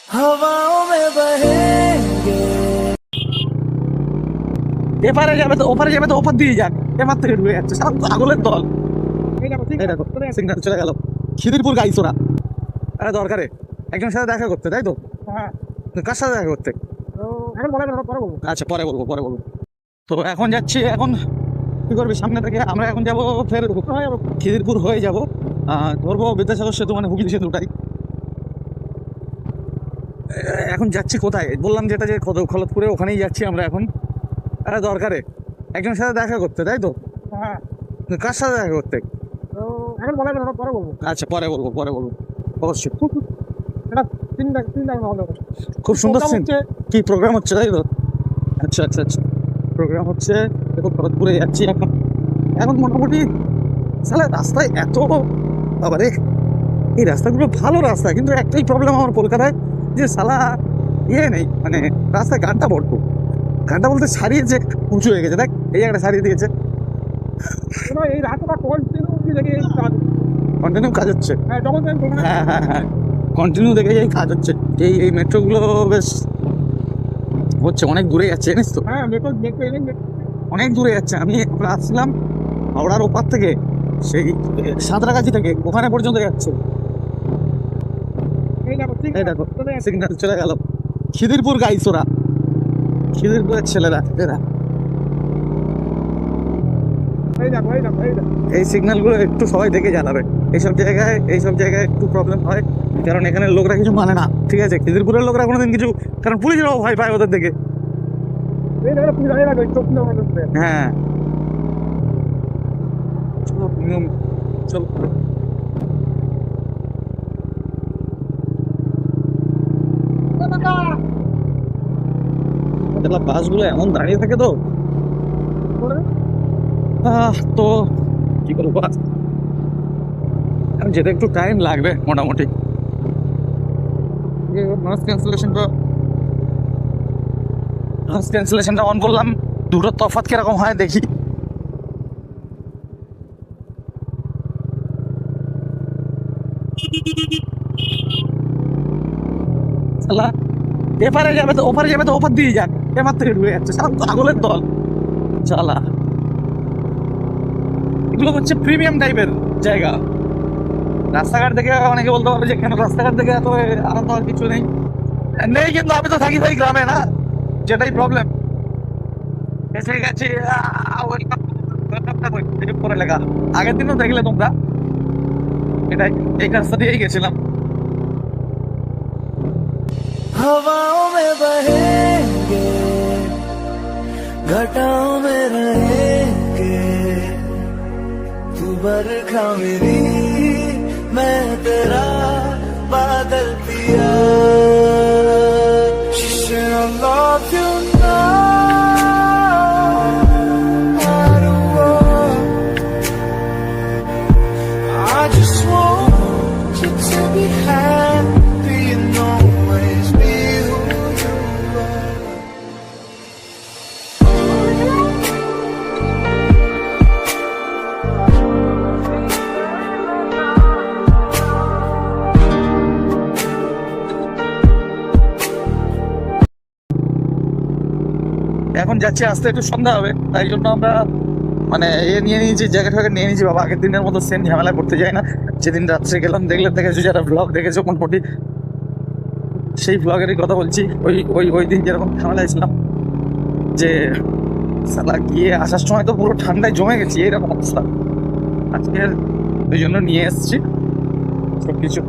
हवाओं में बहेंगे। এপারে যাবে তো ওপারে যাবে তো ওপার দিয়ে যাক, এবার থেকে ঢুকে যাচ্ছে সব পাগলের দল। এই দেখো সিগন্যাল চলে গেল। খিদিরপুর গাইছ ওরা। আরে দরকারে একজনের সাথে দেখা করতে, তাই তো? হ্যাঁ, কার সাথে দেখা করতে? তো এখন বলে না, পরে বলবো। আচ্ছা পরে বলবো। তো এখন যাচ্ছি, এখন কি করবি সামনে থেকে? আমরা এখন যাবো ফের খিদিরপুর হয়ে যাবো, ধরবো বিদ্যাসাগর সেতু, মানে হুগলি সেতুটাই। এখন যাচ্ছি কোথায় বললাম, যেটা যে খলতপুরে, ওখানেই যাচ্ছি আমরা এখন। আরে দরকারে একজনের সাথে দেখা করতে, তাই তো? হ্যাঁ, কার সাথে দেখা করতে? তো এখন বলে না, পরে বলবো। আচ্ছা পরে বলবো অবশ্যই। এটা তিন দাম হবে। খুব সুন্দর প্রোগ্রাম সিন। হচ্ছে। কি প্রোগ্রাম হচ্ছে, তাই তো? আচ্ছা প্রোগ্রাম হচ্ছে। দেখো খড়গপুরে যাচ্ছি এখন মোটামুটি। সালা রাস্তায় এত বাবারে, এই রাস্তাগুলো ভালো রাস্তা, কিন্তু একটাই প্রবলেম আমার কলকাতায়, যে সালা নেই, মানে রাস্তায় গানটা বড্ড, গানটা বলতে সারিয়েছে, উঁচু হয়ে গেছে। দেখ এই জায়গাটা সারিয়ে দিয়েছে। এই রাস্তাটা কন্টিনিউ কাজ হচ্ছে। হ্যাঁ, যখন হ্যাঁ কন্টিনিউ দেখে যাই কাজ হচ্ছে। এই মেট্রোগুলো বেশ হচ্ছে, অনেক দূরে যাচ্ছে জানিস তো, হ্যাঁ, অনেক দূরে যাচ্ছে। আমি আসলাম হাওড়ার ওপার থেকে, সেই সাঁতরাগাছি থেকে ওখানে পর্যন্ত যাচ্ছে। এই দেখো সিগন্যাল চলে গেল। খিদিরপুর গাইছ ওরা, খিদিরপুরের ছেলেরা এরা। এই সিগন্যালগুলো একটু সবাই দেখে জানাবে। এইসব জায়গায় একটু প্রবলেম হয়, কারণ এখানে লোকরা কিছু মানে না, ঠিক আছে? খিদিরপুরের লোকরা কোনোদিন কিছু, কারণ পুলিশরাও ভয় পায় ওদের দেখে। হ্যাঁ চল। বাসগুলো এমন দাঁড়িয়ে থাকে তো, তো কি করবো, যেতে একটু টাইম লাগবে মোটামুটি। ক্যান্সেলেশনটা অন করলাম, দুটো তফাৎ কিরকম হয় দেখি। এপারে যাবে তো ওপার দিয়ে যাক, এবার থেকে ঢুকে যাচ্ছে সব পাগলের দল। চালা এগুলো হচ্ছে প্রিমিয়াম টাইপের জায়গা। রাস্তাঘাট দেখে অনেকে বলতে পারবে যে কেন রাস্তাঘাট দেখে এত আলাদা হওয়ার কিছু নেই, কিন্তু আমি তো থাকি তাই গ্রামে না, যেটাই প্রবলেম। এসে গেছি পরে লেখা, আগের দিনও দেখলে তোমরা, এটাই এই রাস্তা দিয়েই গেছিলাম। हवाओं में बहेंगे, घटाओं में रहेंगे, तू बरखा मेरी, मैं तेरा बादल पिया। I love you now, I just want you to be happy and always be who you are. এখন যাচ্ছি, আসতে একটু সন্ধ্যা হবে, তাই জন্য আমরা মানে নিয়ে নিয়েছি, জ্যাকেট ফ্যাকেট নিয়ে নিয়েছি। বাবা আগের দিনের মতো সেম ঝামেলা করতে যায় না। যেদিন রাত্রে গেলাম, দেখেছো যারা ব্লগ দেখেছো মোটামুটি, সেই ব্লগেরই কথা বলছি। ওই দিন যেরকম ঝামেলায় ছিলাম, যে সালা গিয়ে আসার সময় তো পুরো ঠান্ডায় জমে গেছি, এরকম অবস্থা। আজকে ওই জন্য নিয়ে এসছি সব কিছু।